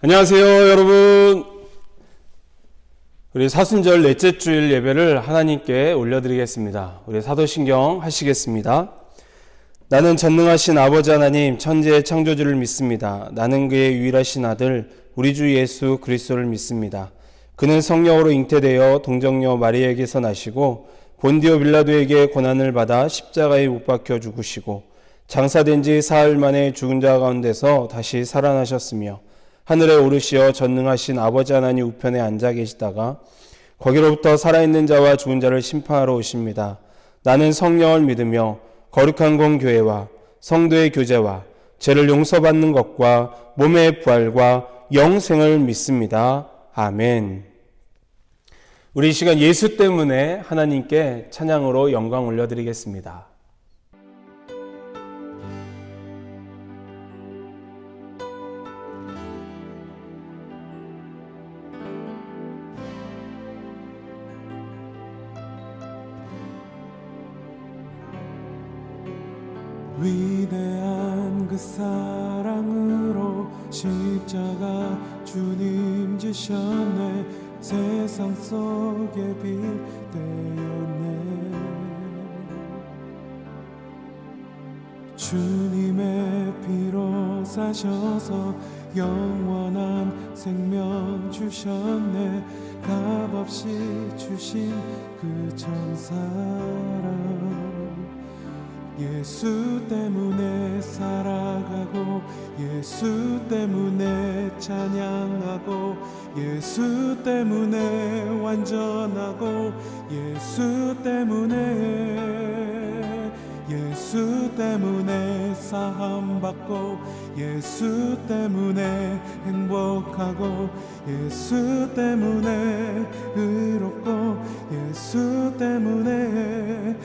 안녕하세요, 여러분. 우리 사순절 넷째 주일 예배를 하나님께 올려드리겠습니다. 우리 사도신경 하시겠습니다. 나는 전능하신 아버지 하나님, 천지의 창조주를 믿습니다. 나는 그의 유일하신 아들, 우리 주 예수 그리스도를 믿습니다. 그는 성령으로 잉태되어 동정녀 마리아에게서 나시고 본디오 빌라도에게 고난을 받아 십자가에 못 박혀 죽으시고 장사된 지 사흘 만에 죽은 자 가운데서 다시 살아나셨으며 하늘에 오르시어 전능하신 아버지 하나님 우편에 앉아 계시다가 거기로부터 살아있는 자와 죽은 자를 심판하러 오십니다. 나는 성령을 믿으며 거룩한 공교회와 성도의 교제와 죄를 용서받는 것과 몸의 부활과 영생을 믿습니다. 아멘. 우리 이 시간 예수 때문에 하나님께 찬양으로 영광 올려드리겠습니다. 위대한 그 사랑으로 십자가 주님 지셨네. 세상 속에 빛 되었네. 주님의 피로 사셔서 영원한 생명 주셨네. 값없이 주신 그 천사랑 예수 때문에 살아가고 예수 때문에 찬양하고 예수 때문에 완전하고 예수 때문에 사함받고 예수 때문에 행복하고 예수 때문에 의롭고 예수 때문에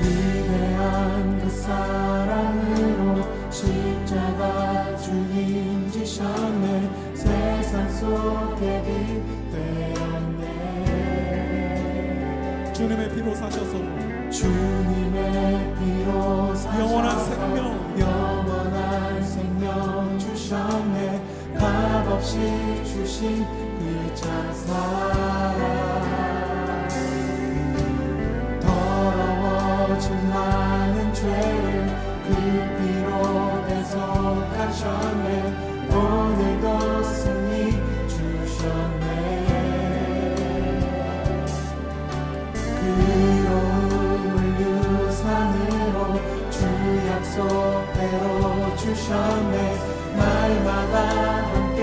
위대한 그 사랑으로 십자가 주님 지셨네. 세상 속에 빛 되었네. 주님의 피로 사셔서 영원한 생명 주셨네. 값없이 주신 그 찬사랑 더러워진 많은 죄를 그 피로 대속하셨네. 오늘도 승리 주셨네. 의로움을 유산으로 주 약속대로 주셨네. 날마다 함께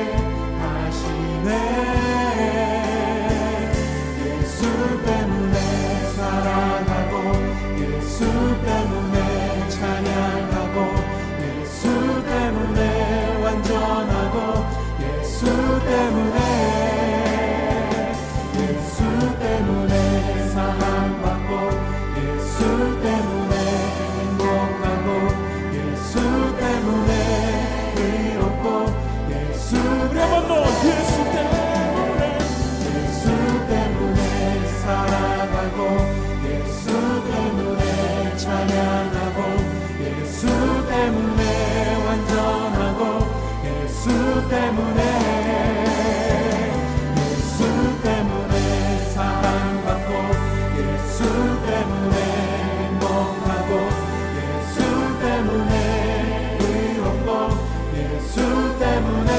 하시네. 예수 때문에 살아가고 예수 때문에 찬양하고 예수 때문에 완전하고 예수 때문에 사랑받고 예수 때문에 행복하고 예수 때문에 의롭고 예수 때문에 살아가고 예수 때문에 찬양하고 예수 때문에 완전하고 예수 때문에 사랑받고 예수 때문에 행복하고 예수 때문에 의롭고 예수 때문에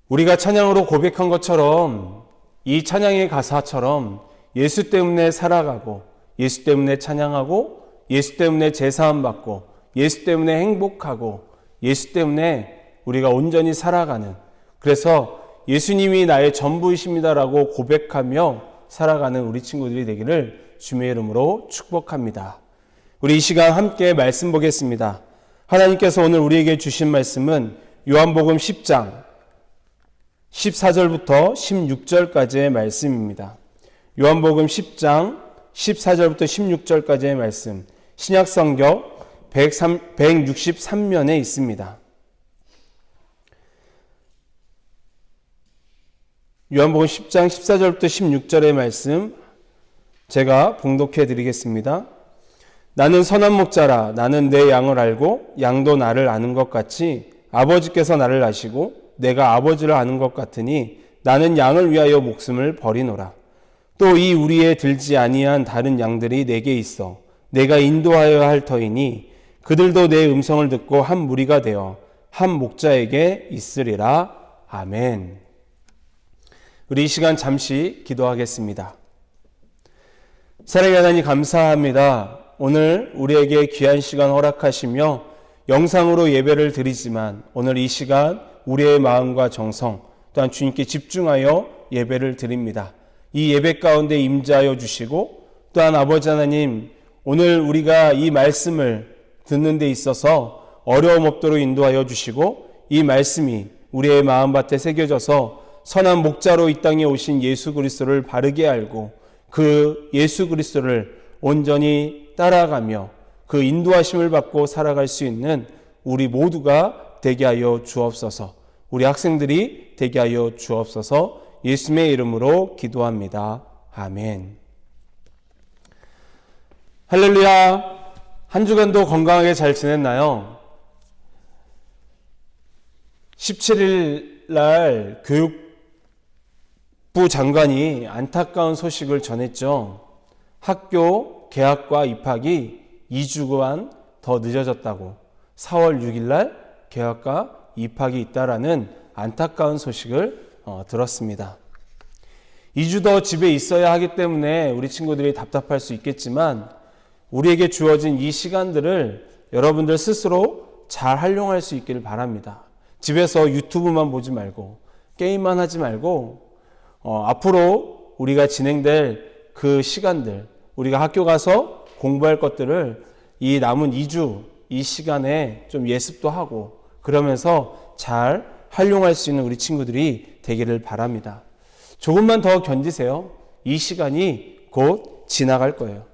우리가 찬양으로 고백한 것처럼 이 찬양의 가사처럼 예수 때문에 살아가고 예수 때문에 찬양하고 예수 때문에 제사함 받고 예수 때문에 행복하고 예수 때문에 우리가 온전히 살아가는, 그래서 예수님이 나의 전부이십니다라고 고백하며 살아가는 우리 친구들이 되기를 주님의 이름으로 축복합니다. 우리 이 시간 함께 말씀 보겠습니다. 하나님께서 오늘 우리에게 주신 말씀은 요한복음 10장 14절부터 16절까지의 말씀입니다. 요한복음 10장 14절부터 16절까지의 말씀, 신약성경 163면에 있습니다. 요한복음 10장 14절부터 16절의 말씀 제가 봉독해 드리겠습니다. 나는 선한 목자라. 나는 내 양을 알고 양도 나를 아는 것 같이 아버지께서 나를 아시고 내가 아버지를 아는 것 같으니 나는 양을 위하여 목숨을 버리노라. 또 이 우리에 들지 아니한 다른 양들이 내게 있어 내가 인도하여야 할 터이니 그들도 내 음성을 듣고 한 무리가 되어 한 목자에게 있으리라. 아멘. 우리 이 시간 잠시 기도하겠습니다. 사랑의 하나님 감사합니다. 오늘 우리에게 귀한 시간 허락하시며 영상으로 예배를 드리지만 오늘 이 시간 우리의 마음과 정성 또한 주님께 집중하여 예배를 드립니다. 이 예배 가운데 임재하여 주시고 또한 아버지 하나님 오늘 우리가 이 말씀을 듣는 데 있어서 어려움 없도록 인도하여 주시고 이 말씀이 우리의 마음밭에 새겨져서 선한 목자로 이 땅에 오신 예수 그리스도를 바르게 알고 그 예수 그리스도를 온전히 따라가며 그 인도하심을 받고 살아갈 수 있는 우리 모두가 되게 하여 주옵소서. 우리 학생들이 되게 하여 주옵소서. 예수님의 이름으로 기도합니다. 아멘. 할렐루야. 한 주간도 건강하게 잘 지냈나요? 17일 날 교육부 장관이 안타까운 소식을 전했죠. 학교 개학과 입학이 2주간 더 늦어졌다고 4월 6일 날 개학과 입학이 있다라는 안타까운 소식을 들었습니다. 2주 더 집에 있어야 하기 때문에 우리 친구들이 답답할 수 있겠지만 우리에게 주어진 이 시간들을 여러분들 스스로 잘 활용할 수 있기를 바랍니다. 집에서 유튜브만 보지 말고 게임만 하지 말고 앞으로 우리가 진행될 그 시간들, 우리가 학교 가서 공부할 것들을 이 남은 2주 이 시간에 좀 예습도 하고 그러면서 잘 활용할 수 있는 우리 친구들이 되기를 바랍니다. 조금만 더 견디세요. 이 시간이 곧 지나갈 거예요.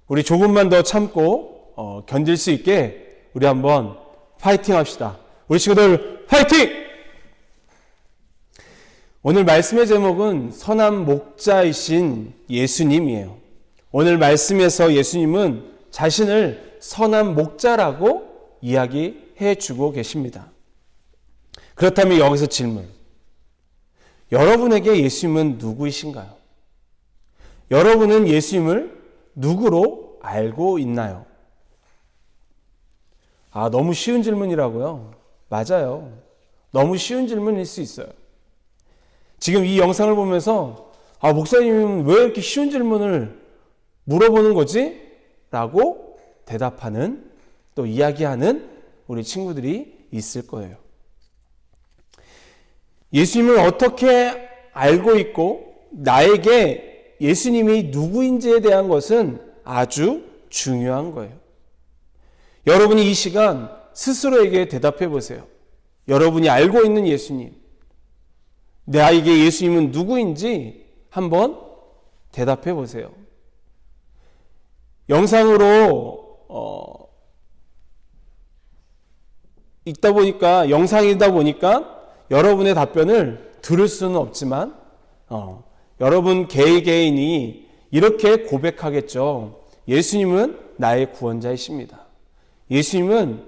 우리 조금만 더 참고 견딜 수 있게 우리 한번 파이팅 합시다. 우리 친구들 파이팅! 오늘 말씀의 제목은 선한 목자이신 예수님이에요. 오늘 말씀에서 예수님은 자신을 선한 목자라고 이야기해 주고 계십니다. 그렇다면 여기서 질문. 여러분에게 예수님은 누구이신가요? 여러분은 예수님을 누구로 알고 있나요? 너무 쉬운 질문이라고요? 맞아요. 너무 쉬운 질문일 수 있어요. 지금 이 영상을 보면서 목사님은 왜 이렇게 쉬운 질문을 물어보는 거지? 라고 대답하는 또 이야기하는 우리 친구들이 있을 거예요. 예수님을 어떻게 알고 있고 나에게 예수님이 누구인지에 대한 것은 아주 중요한 거예요. 여러분이 이 시간 스스로에게 대답해 보세요. 여러분이 알고 있는 예수님, 나에게 예수님은 누구인지 한번 대답해 보세요. 영상으로 영상이다 보니까 여러분의 답변을 들을 수는 없지만 여러분 개개인이 이렇게 고백하겠죠. 예수님은 나의 구원자이십니다. 예수님은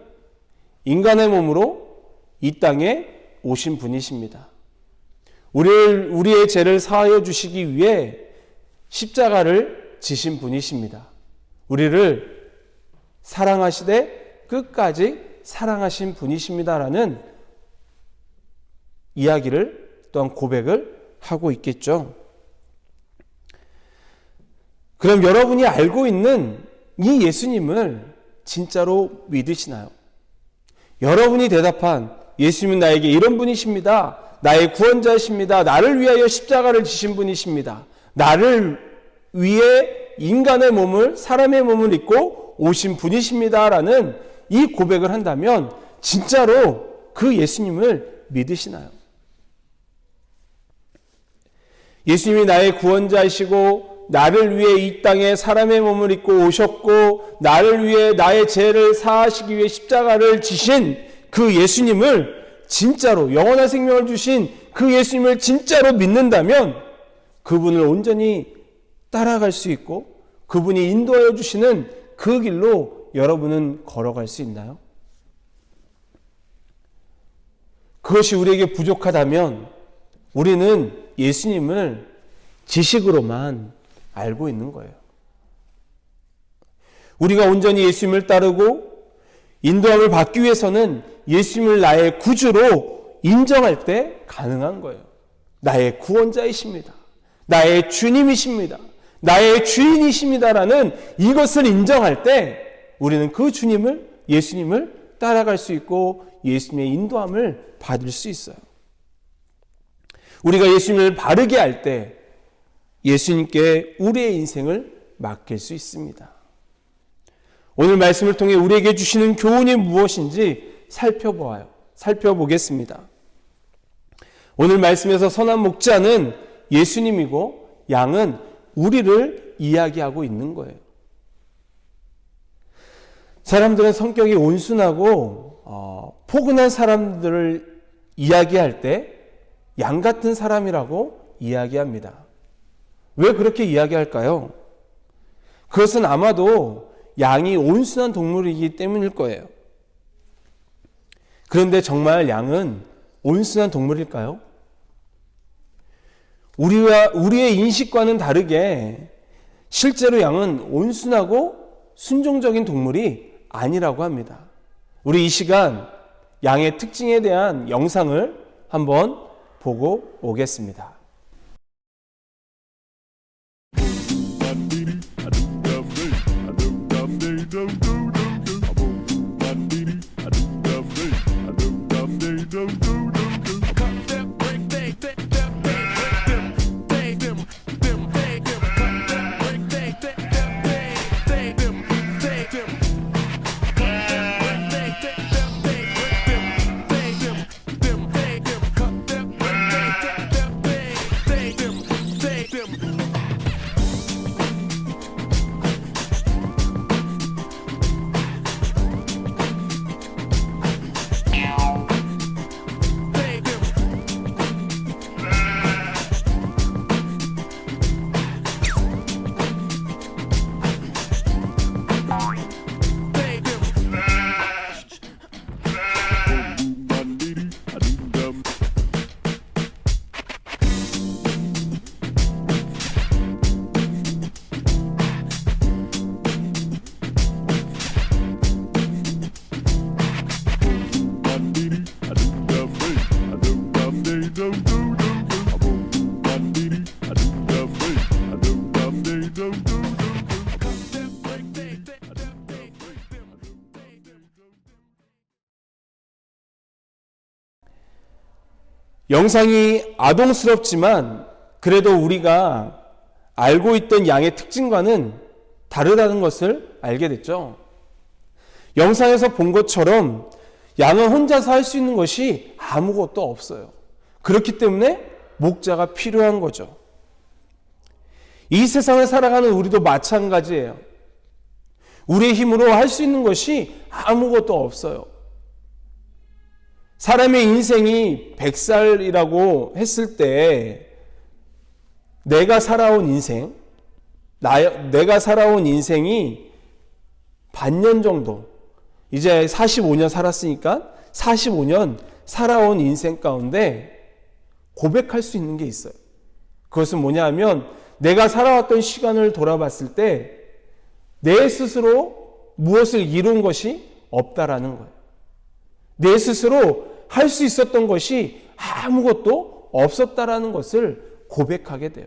인간의 몸으로 이 땅에 오신 분이십니다. 우리의 죄를 사하여 주시기 위해 십자가를 지신 분이십니다. 우리를 사랑하시되 끝까지 사랑하신 분이십니다라는 이야기를 또한 고백을 하고 있겠죠. 그럼 여러분이 알고 있는 이 예수님을 진짜로 믿으시나요? 여러분이 대답한 예수님은 나에게 이런 분이십니다. 나의 구원자이십니다. 나를 위하여 십자가를 지신 분이십니다. 나를 위해 인간의 몸을, 사람의 몸을 입고 오신 분이십니다라는 이 고백을 한다면 진짜로 그 예수님을 믿으시나요? 예수님이 나의 구원자이시고 나를 위해 이 땅에 사람의 몸을 입고 오셨고 나를 위해 나의 죄를 사하시기 위해 십자가를 지신 그 예수님을 진짜로 영원한 생명을 주신 그 예수님을 진짜로 믿는다면 그분을 온전히 따라갈 수 있고 그분이 인도하여 주시는 그 길로 여러분은 걸어갈 수 있나요? 그것이 우리에게 부족하다면 우리는 예수님을 지식으로만 알고 있는 거예요. 우리가 온전히 예수님을 따르고 인도함을 받기 위해서는 예수님을 나의 구주로 인정할 때 가능한 거예요. 나의 구원자이십니다. 나의 주님이십니다. 나의 주인이십니다라는 이것을 인정할 때 우리는 그 주님을, 예수님을 따라갈 수 있고 예수님의 인도함을 받을 수 있어요. 우리가 예수님을 바르게 할 때 예수님께 우리의 인생을 맡길 수 있습니다. 오늘 말씀을 통해 우리에게 주시는 교훈이 무엇인지 살펴보겠습니다. 오늘 말씀에서 선한 목자는 예수님이고 양은 우리를 이야기하고 있는 거예요. 사람들은 성격이 온순하고 포근한 사람들을 이야기할 때 양 같은 사람이라고 이야기합니다. 왜 그렇게 이야기할까요? 그것은 아마도 양이 온순한 동물이기 때문일 거예요. 그런데 정말 양은 온순한 동물일까요? 우리의 인식과는 다르게 실제로 양은 온순하고 순종적인 동물이 아니라고 합니다. 우리 이 시간 양의 특징에 대한 영상을 한번 보고 오겠습니다. 영상이 아동스럽지만 그래도 우리가 알고 있던 양의 특징과는 다르다는 것을 알게 됐죠. 영상에서 본 것처럼 양은 혼자서 할 수 있는 것이 아무것도 없어요. 그렇기 때문에 목자가 필요한 거죠. 이 세상을 살아가는 우리도 마찬가지예요. 우리의 힘으로 할 수 있는 것이 아무것도 없어요. 사람의 인생이 100살이라고 했을 때 내가 살아온 인생이 반년 정도, 이제 45년 살았으니까 45년 살아온 인생 가운데 고백할 수 있는 게 있어요. 그것은 뭐냐 하면 내가 살아왔던 시간을 돌아봤을 때 내 스스로 무엇을 이룬 것이 없다라는 거예요. 내 스스로 할 수 있었던 것이 아무것도 없었다라는 것을 고백하게 돼요.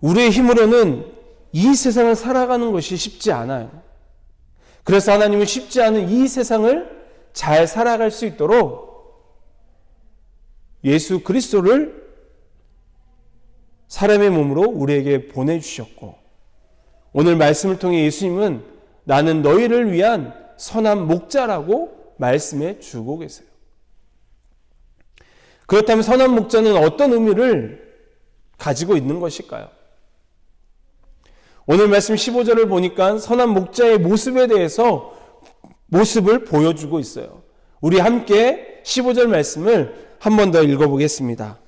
우리의 힘으로는 이 세상을 살아가는 것이 쉽지 않아요. 그래서 하나님은 쉽지 않은 이 세상을 잘 살아갈 수 있도록 예수 그리스도를 사람의 몸으로 우리에게 보내주셨고, 오늘 말씀을 통해 예수님은 나는 너희를 위한 선한 목자라고 말씀해 주고 계세요. 그렇다면 선한 목자는 어떤 의미를 가지고 있는 것일까요? 오늘 말씀 15절을 보니까 선한 목자의 모습에 대해서 모습을 보여주고 있어요. 우리 함께 15절 말씀을 한 번 더 읽어보겠습니다.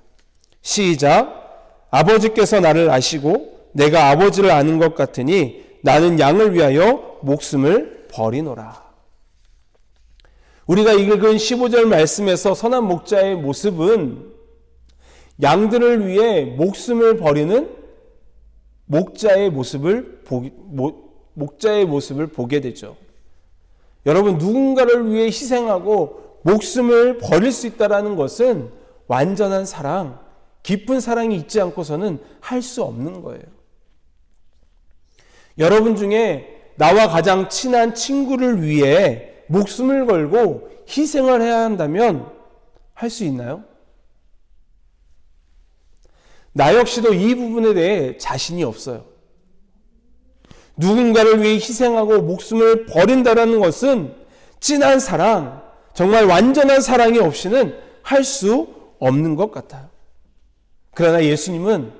시작. 아버지께서 나를 아시고 내가 아버지를 아는 것 같으니 나는 양을 위하여 목숨을 버리노라. 우리가 읽은 15절 말씀에서 선한 목자의 모습은 양들을 위해 목숨을 버리는 목자의 모습을 보게 되죠. 여러분, 누군가를 위해 희생하고 목숨을 버릴 수 있다는 것은 완전한 사랑, 깊은 사랑이 있지 않고서는 할 수 없는 거예요. 여러분 중에 나와 가장 친한 친구를 위해 목숨을 걸고 희생을 해야 한다면 할 수 있나요? 나 역시도 이 부분에 대해 자신이 없어요. 누군가를 위해 희생하고 목숨을 버린다는 것은 진한 사랑, 정말 완전한 사랑이 없이는 할 수 없는 것 같아요. 그러나 예수님은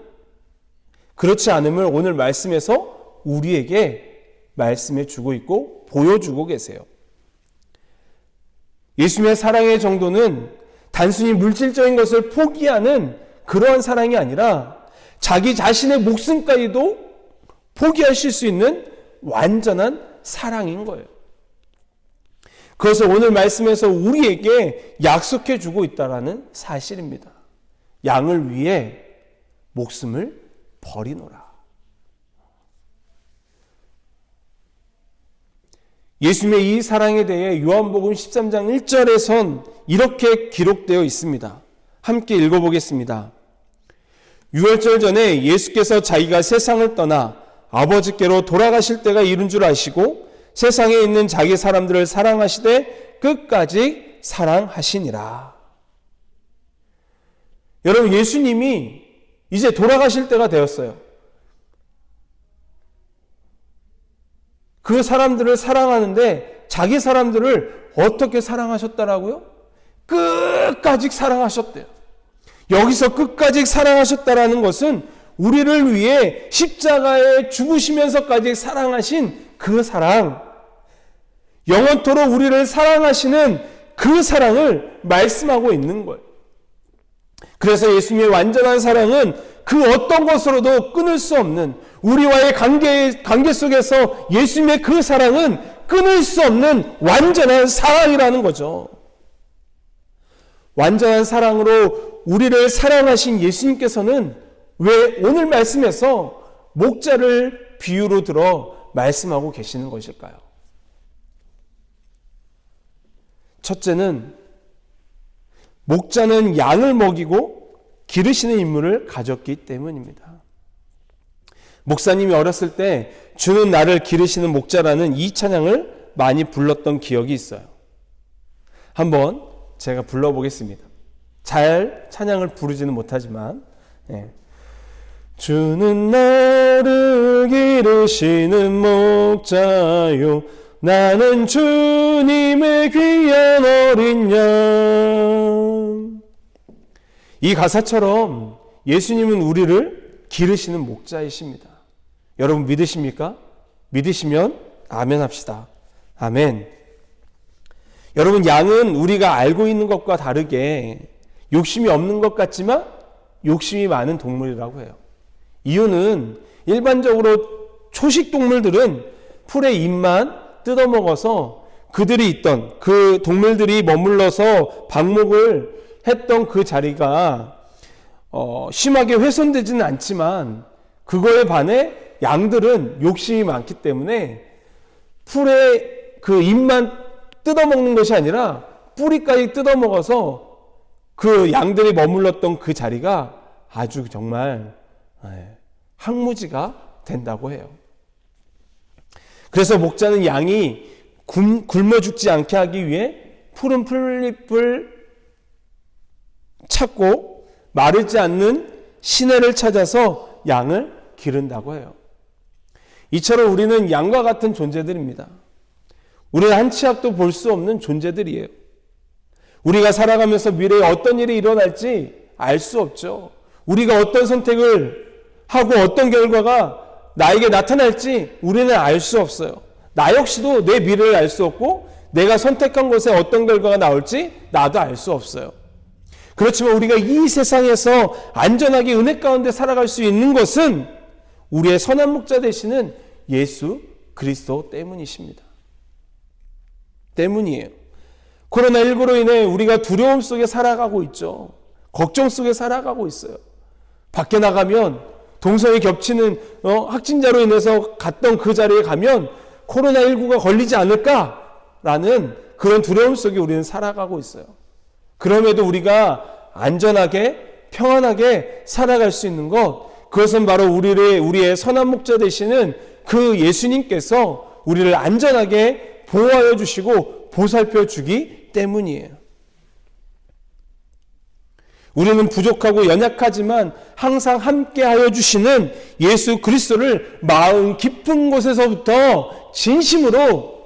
그렇지 않음을 오늘 말씀에서 우리에게 말씀해 주고 있고 보여주고 계세요. 예수님의 사랑의 정도는 단순히 물질적인 것을 포기하는 그러한 사랑이 아니라 자기 자신의 목숨까지도 포기하실 수 있는 완전한 사랑인 거예요. 그래서 오늘 말씀에서 우리에게 약속해 주고 있다는 사실입니다. 양을 위해 목숨을 버리노라. 예수님의 이 사랑에 대해 요한복음 13장 1절에선 이렇게 기록되어 있습니다. 함께 읽어보겠습니다. 유월절 전에 예수께서 자기가 세상을 떠나 아버지께로 돌아가실 때가 이른 줄 아시고 세상에 있는 자기 사람들을 사랑하시되 끝까지 사랑하시니라. 여러분, 예수님이 이제 돌아가실 때가 되었어요. 그 사람들을 사랑하는데 자기 사람들을 어떻게 사랑하셨다라고요? 끝까지 사랑하셨대요. 여기서 끝까지 사랑하셨다라는 것은 우리를 위해 십자가에 죽으시면서까지 사랑하신 그 사랑, 영원토록 우리를 사랑하시는 그 사랑을 말씀하고 있는 거예요. 그래서 예수님의 완전한 사랑은 그 어떤 것으로도 끊을 수 없는, 우리와의 관계 속에서 예수님의 그 사랑은 끊을 수 없는 완전한 사랑이라는 거죠. 완전한 사랑으로 우리를 사랑하신 예수님께서는 왜 오늘 말씀에서 목자를 비유로 들어 말씀하고 계시는 것일까요? 첫째는 목자는 양을 먹이고 기르시는 임무를 가졌기 때문입니다. 목사님이 어렸을 때 주는 나를 기르시는 목자라는 이 찬양을 많이 불렀던 기억이 있어요. 한번 제가 불러보겠습니다. 잘 찬양을 부르지는 못하지만, 주는 나를 기르시는 목자요, 나는 주님의 귀한 어린 양. 이 가사처럼 예수님은 우리를 기르시는 목자이십니다. 여러분 믿으십니까? 믿으시면 아멘 합시다. 아멘. 여러분, 양은 우리가 알고 있는 것과 다르게 욕심이 없는 것 같지만 욕심이 많은 동물이라고 해요. 이유는 일반적으로 초식 동물들은 풀의 잎만 뜯어먹어서 그들이 있던, 그 동물들이 머물러서 방목을 했던 그 자리가 심하게 훼손되지는 않지만 그거에 반해 양들은 욕심이 많기 때문에 풀의 그 잎만 뜯어먹는 것이 아니라 뿌리까지 뜯어먹어서 그 양들이 머물렀던 그 자리가 아주 정말 황무지가 된다고 해요. 그래서 목자는 양이 굶어 죽지 않게 하기 위해 푸른 풀잎을 찾고 마르지 않는 시내를 찾아서 양을 기른다고 해요. 이처럼 우리는 양과 같은 존재들입니다. 우리는 한 치 앞도 볼 수 없는 존재들이에요. 우리가 살아가면서 미래에 어떤 일이 일어날지 알 수 없죠. 우리가 어떤 선택을 하고 어떤 결과가 나에게 나타날지 우리는 알 수 없어요. 나 역시도 내 미래를 알 수 없고 내가 선택한 것에 어떤 결과가 나올지 나도 알 수 없어요. 그렇지만 우리가 이 세상에서 안전하게 은혜 가운데 살아갈 수 있는 것은 우리의 선한 목자 되시는 예수 그리스도 때문이십니다. 때문이에요. 코로나19로 인해 우리가 두려움 속에 살아가고 있죠. 걱정 속에 살아가고 있어요. 밖에 나가면 동선이 겹치는 확진자로 인해서 갔던 그 자리에 가면 코로나19가 걸리지 않을까라는 그런 두려움 속에 우리는 살아가고 있어요. 그럼에도 우리가 안전하게 평안하게 살아갈 수 있는 것, 그것은 바로 우리의 선한 목자 되시는 그 예수님께서 우리를 안전하게 보호하여 주시고 보살펴 주기 때문이에요. 우리는 부족하고 연약하지만 항상 함께하여 주시는 예수 그리스도를 마음 깊은 곳에서부터 진심으로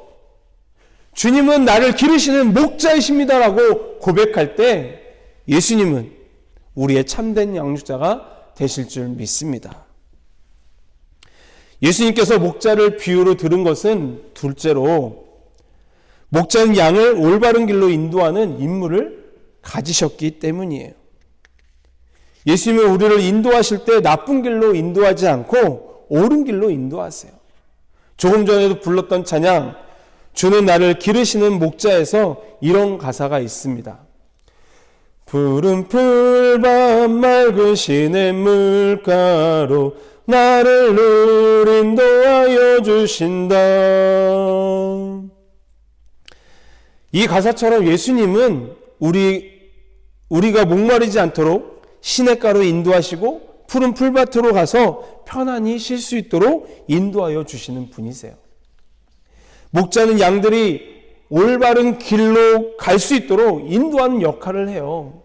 주님은 나를 기르시는 목자이십니다라고 고백할 때 예수님은 우리의 참된 양육자가 되실 줄 믿습니다. 예수님께서 목자를 비유로 들은 것은 둘째로 목자는 양을 올바른 길로 인도하는 임무를 가지셨기 때문이에요. 예수님은 우리를 인도하실 때 나쁜 길로 인도하지 않고 옳은 길로 인도하세요. 조금 전에도 불렀던 찬양 주는 나를 기르시는 목자에서 이런 가사가 있습니다. 푸른 풀밭 맑은 시냇 물가로 나를 늘 인도하여 주신다. 이 가사처럼 예수님은 우리가 목마르지 않도록 시냇가로 인도하시고 푸른 풀밭으로 가서 편안히 쉴 수 있도록 인도하여 주시는 분이세요. 목자는 양들이 올바른 길로 갈 수 있도록 인도하는 역할을 해요.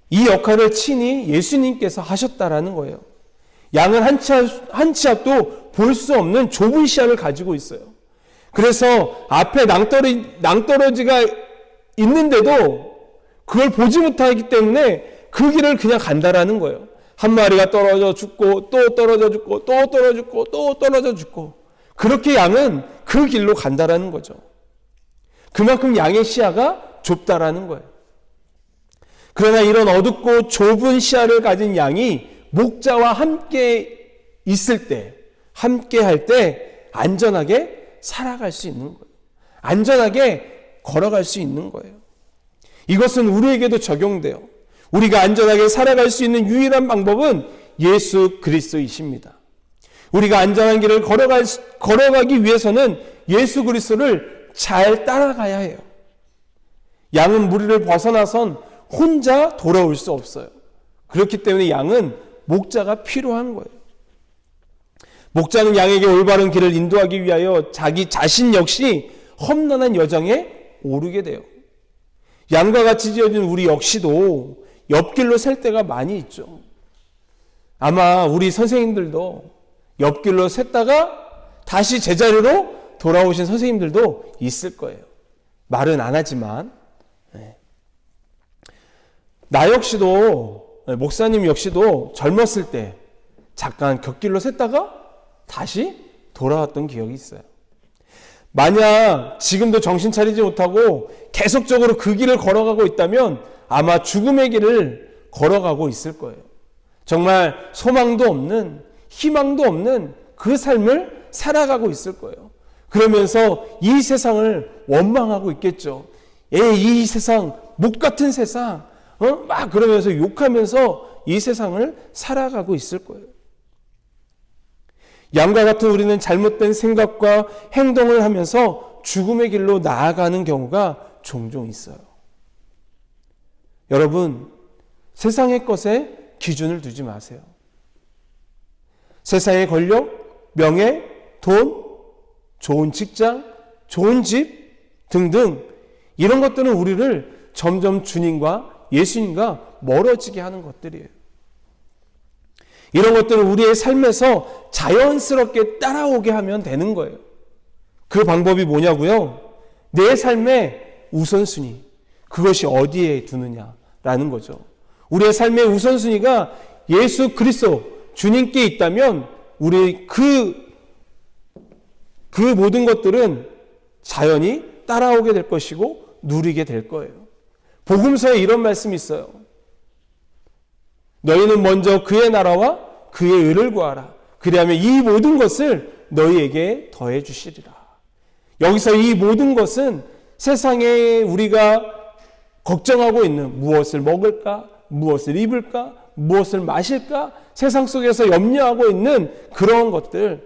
이 역할을 친히 예수님께서 하셨다라는 거예요. 양은 한 치 앞도 볼 수 없는 좁은 시야를 가지고 있어요. 그래서 앞에 낭떠러지가 있는데도 그걸 보지 못하기 때문에 그 길을 그냥 간다라는 거예요. 한 마리가 떨어져 죽고 또 떨어져 죽고 또 떨어져 죽고 또 떨어져 죽고 그렇게 양은 그 길로 간다라는 거죠. 그만큼 양의 시야가 좁다라는 거예요. 그러나 이런 어둡고 좁은 시야를 가진 양이 목자와 함께 있을 때, 함께 할 때 안전하게 살아갈 수 있는 거예요. 안전하게 걸어갈 수 있는 거예요. 이것은 우리에게도 적용돼요. 우리가 안전하게 살아갈 수 있는 유일한 방법은 예수 그리스도이십니다. 우리가 안전한 길을 걸어가기 위해서는 예수 그리스도를 잘 따라가야 해요. 양은 무리를 벗어나선 혼자 돌아올 수 없어요. 그렇기 때문에 양은 목자가 필요한 거예요. 목자는 양에게 올바른 길을 인도하기 위하여 자기 자신 역시 험난한 여정에 오르게 돼요. 양과 같이 지어진 우리 역시도 옆길로 셀 때가 많이 있죠. 아마 우리 선생님들도 옆길로 샜다가 다시 제자리로 돌아오신 선생님들도 있을 거예요. 말은 안 하지만. 나 역시도, 목사님 역시도 젊었을 때 잠깐 곁길로 샜다가 다시 돌아왔던 기억이 있어요. 만약 지금도 정신 차리지 못하고 계속적으로 그 길을 걸어가고 있다면 아마 죽음의 길을 걸어가고 있을 거예요. 정말 소망도 없는, 희망도 없는 그 삶을 살아가고 있을 거예요. 그러면서 이 세상을 원망하고 있겠죠. 이 세상, 목 같은 세상, 막 그러면서 욕하면서 이 세상을 살아가고 있을 거예요. 양과 같은 우리는 잘못된 생각과 행동을 하면서 죽음의 길로 나아가는 경우가 종종 있어요. 여러분, 세상의 것에 기준을 두지 마세요. 세상의 권력, 명예, 돈, 좋은 직장, 좋은 집 등등 이런 것들은 우리를 점점 주님과 예수님과 멀어지게 하는 것들이에요. 이런 것들은 우리의 삶에서 자연스럽게 따라오게 하면 되는 거예요. 그 방법이 뭐냐고요? 내 삶의 우선순위, 그것이 어디에 두느냐라는 거죠. 우리의 삶의 우선순위가 예수 그리스도 주님께 있다면 우리 그 모든 것들은 자연히 따라오게 될 것이고 누리게 될 거예요. 복음서에 이런 말씀이 있어요. 너희는 먼저 그의 나라와 그의 의를 구하라. 그리하면 이 모든 것을 너희에게 더해 주시리라. 여기서 이 모든 것은 세상에 우리가 걱정하고 있는 무엇을 먹을까, 무엇을 입을까, 무엇을 마실까, 세상 속에서 염려하고 있는 그런 것들이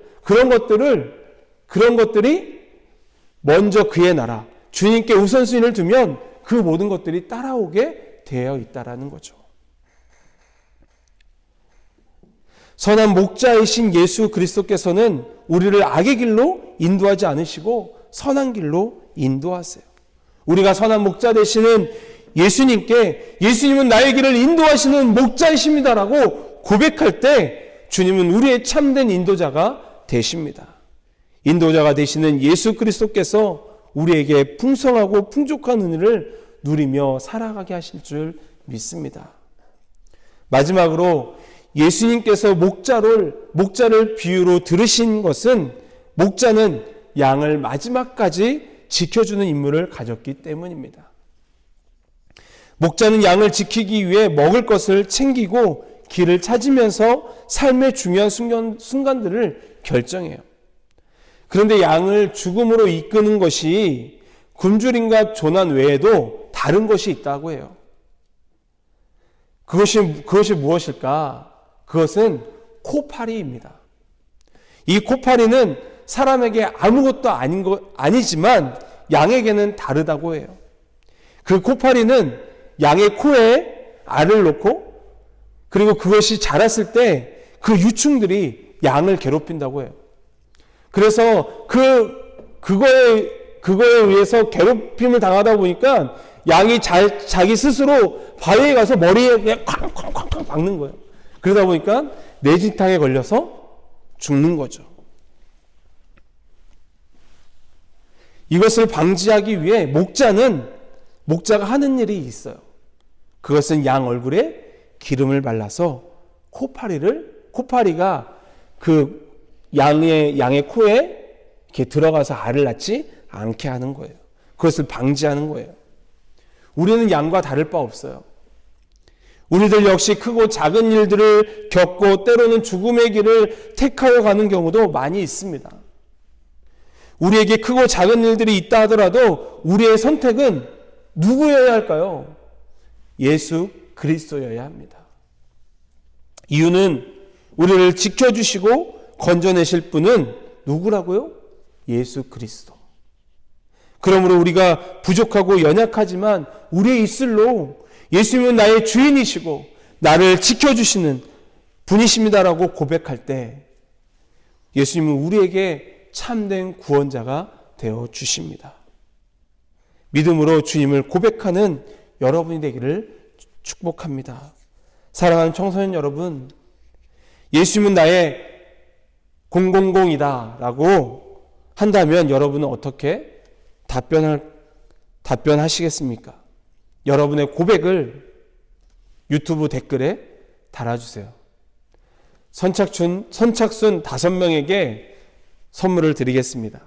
먼저 그의 나라, 주님께 우선순위를 두면 그 모든 것들이 따라오게 되어 있다라는 거죠. 선한 목자이신 예수 그리스도께서는 우리를 악의 길로 인도하지 않으시고 선한 길로 인도하세요. 우리가 선한 목자 되시는 예수님은 나의 길을 인도하시는 목자이십니다라고 고백할 때 주님은 우리의 참된 인도자가 되십니다. 인도자가 되시는 예수 그리스도께서 우리에게 풍성하고 풍족한 은혜를 누리며 살아가게 하실 줄 믿습니다. 마지막으로 예수님께서 목자를 비유로 들으신 것은 목자는 양을 마지막까지 지켜주는 임무를 가졌기 때문입니다. 목자는 양을 지키기 위해 먹을 것을 챙기고 길을 찾으면서 삶의 중요한 순간들을 결정해요. 그런데 양을 죽음으로 이끄는 것이 굶주림과 조난 외에도 다른 것이 있다고 해요. 그것이 무엇일까? 그것은 코파리입니다. 이 코파리는 사람에게 아무것도 아니지만 양에게는 다르다고 해요. 그 코파리는 양의 코에 알을 놓고 그리고 그것이 자랐을 때 그 유충들이 양을 괴롭힌다고 해요. 그래서 그거에 의해서 괴롭힘을 당하다 보니까 양이 자기 스스로 바위에 가서 머리에 그냥 쾅쾅쾅쾅 박는 거예요. 그러다 보니까 뇌진탕에 걸려서 죽는 거죠. 이것을 방지하기 위해 목자가 하는 일이 있어요. 그것은 양 얼굴에 기름을 발라서 코파리가 그 양의 코에 이렇게 들어가서 알을 낳지 않게 하는 거예요. 그것을 방지하는 거예요. 우리는 양과 다를 바 없어요. 우리들 역시 크고 작은 일들을 겪고 때로는 죽음의 길을 택하여 가는 경우도 많이 있습니다. 우리에게 크고 작은 일들이 있다 하더라도 우리의 선택은 누구여야 할까요? 예수 그리스도여야 합니다. 이유는 우리를 지켜주시고 건져내실 분은 누구라고요? 예수 그리스도. 그러므로 우리가 부족하고 연약하지만 우리의 입술로 예수님은 나의 주인이시고 나를 지켜주시는 분이십니다라고 고백할 때 예수님은 우리에게 참된 구원자가 되어 주십니다. 믿음으로 주님을 고백하는 여러분이 되기를 축복합니다. 사랑하는 청소년 여러분, 예수님은 나의 000이다 라고 한다면 여러분은 어떻게 답변하시겠습니까? 여러분의 고백을 유튜브 댓글에 달아주세요. 선착순 5명에게 선물을 드리겠습니다.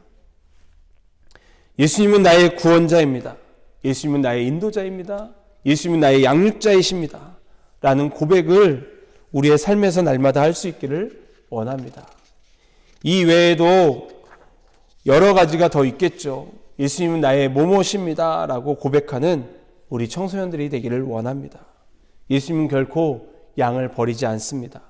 예수님은 나의 구원자입니다. 예수님은 나의 인도자입니다. 예수님은 나의 양육자이십니다. 라는 고백을 우리의 삶에서 날마다 할 수 있기를 원합니다. 이 외에도 여러 가지가 더 있겠죠. 예수님은 나의 모모십니다 라고 고백하는 우리 청소년들이 되기를 원합니다. 예수님은 결코 양을 버리지 않습니다.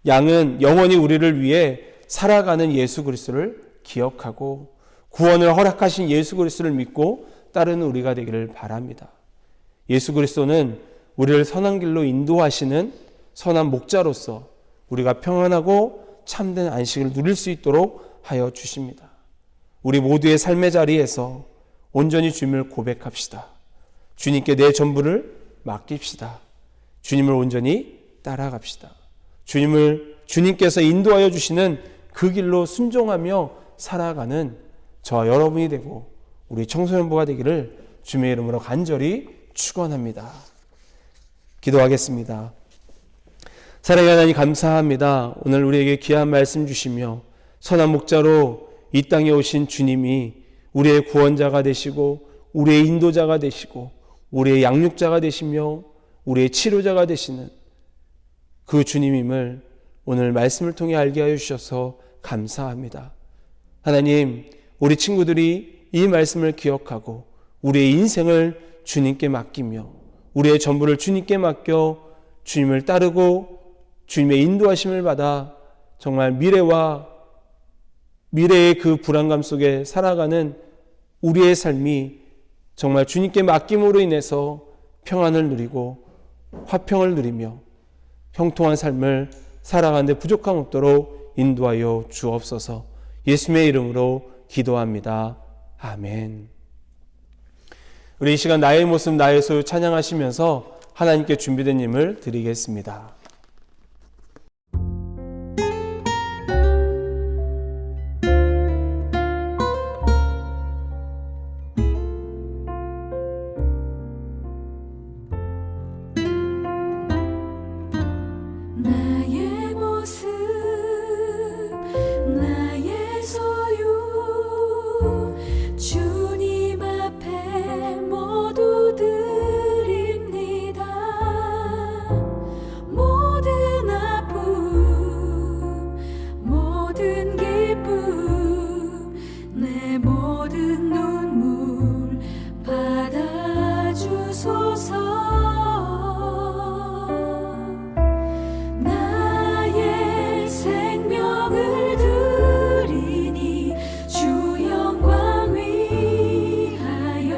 양은 영원히 우리를 위해 살아가는 예수 그리스도를 기억하고 구원을 허락하신 예수 그리스도를 믿고 따르는 우리가 되기를 바랍니다. 예수 그리스도는 우리를 선한 길로 인도하시는 선한 목자로서 우리가 평안하고 참된 안식을 누릴 수 있도록 하여 주십니다. 우리 모두의 삶의 자리에서 온전히 주님을 고백합시다. 주님께 내 전부를 맡깁시다. 주님을 온전히 따라갑시다. 주님께서 인도하여 주시는 그 길로 순종하며 살아가는 저와 여러분이 되고 우리 청소년부가 되기를 주님의 이름으로 간절히 축원합니다. 기도하겠습니다. 사랑의 하나님 감사합니다. 오늘 우리에게 귀한 말씀 주시며 선한 목자로 이 땅에 오신 주님이 우리의 구원자가 되시고 우리의 인도자가 되시고 우리의 양육자가 되시며 우리의 치료자가 되시는 그 주님임을 오늘 말씀을 통해 알게 하여 주셔서 감사합니다. 하나님, 우리 친구들이 이 말씀을 기억하고 우리의 인생을 주님께 맡기며 우리의 전부를 주님께 맡겨 주님을 따르고 주님의 인도하심을 받아 정말 미래의 그 불안감 속에 살아가는 우리의 삶이 정말 주님께 맡김으로 인해서 평안을 누리고 화평을 누리며 형통한 삶을 살아가는 데 부족함 없도록 인도하여 주옵소서. 예수님의 이름으로 기도합니다. 아멘. 우리 이 시간 나의 모습 나의 소유 찬양하시면서 하나님께 준비된 힘을 드리겠습니다. 나의 모습 나의 소유 주님 앞에 모두 드립니다. 모든 아픔 모든 기쁨 내 모든 눈물 받아주소서. 나의 생명을 드리니 주 영광 위하여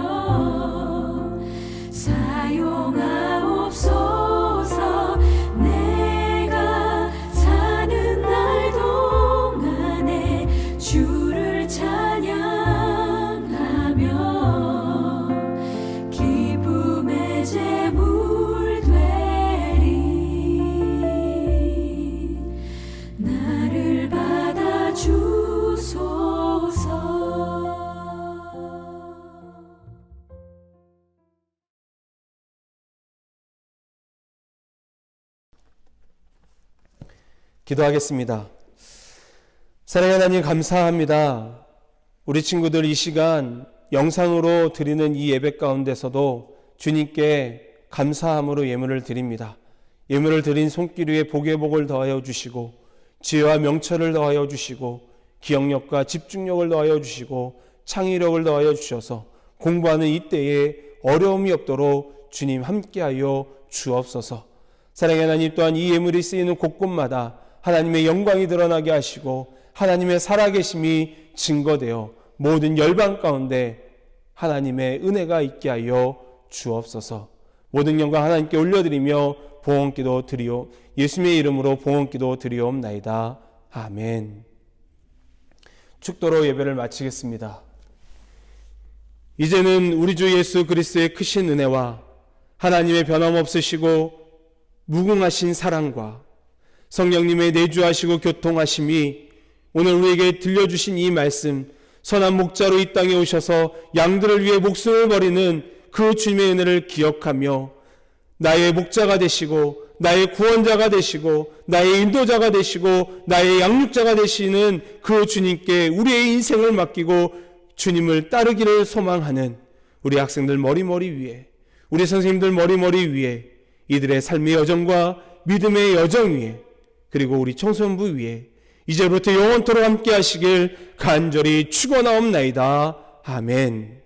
사용하옵소서. 내가 사는 날 동안에 주를 찬양하며 기쁨의 제물 되리. 나를 받아주소서. 기도하겠습니다. 사랑하는 하나님 감사합니다. 우리 친구들 이 시간 영상으로 드리는 이 예배 가운데서도 주님께 감사함으로 예물을 드립니다. 예물을 드린 손길 위에 복의 복을 더하여 주시고 지혜와 명철을 더하여 주시고 기억력과 집중력을 더하여 주시고 창의력을 더하여 주셔서 공부하는 이때에 어려움이 없도록 주님 함께하여 주옵소서. 사랑의 하나님, 또한 이 예물이 쓰이는 곳곳마다 하나님의 영광이 드러나게 하시고 하나님의 살아계심이 증거되어 모든 열방 가운데 하나님의 은혜가 있게 하여 주옵소서. 모든 영광 하나님께 올려드리며 봉헌기도 드리오 예수님의 이름으로 봉헌기도 드리옵나이다. 아멘. 축도로 예배를 마치겠습니다. 이제는 우리 주 예수 그리스도의 크신 은혜와 하나님의 변함없으시고 무궁하신 사랑과 성령님의 내주하시고 교통하심이 오늘 우리에게 들려주신 이 말씀, 선한 목자로 이 땅에 오셔서 양들을 위해 목숨을 버리는 그 주님의 은혜를 기억하며 나의 목자가 되시고 나의 구원자가 되시고 나의 인도자가 되시고 나의 양육자가 되시는 그 주님께 우리의 인생을 맡기고 주님을 따르기를 소망하는 우리 학생들 머리머리 위에, 우리 선생님들 머리머리 위에, 이들의 삶의 여정과 믿음의 여정 위에, 그리고 우리 청소년부 위에 이제부터 영원토록 함께 하시길 간절히 축원하옵나이다. 아멘.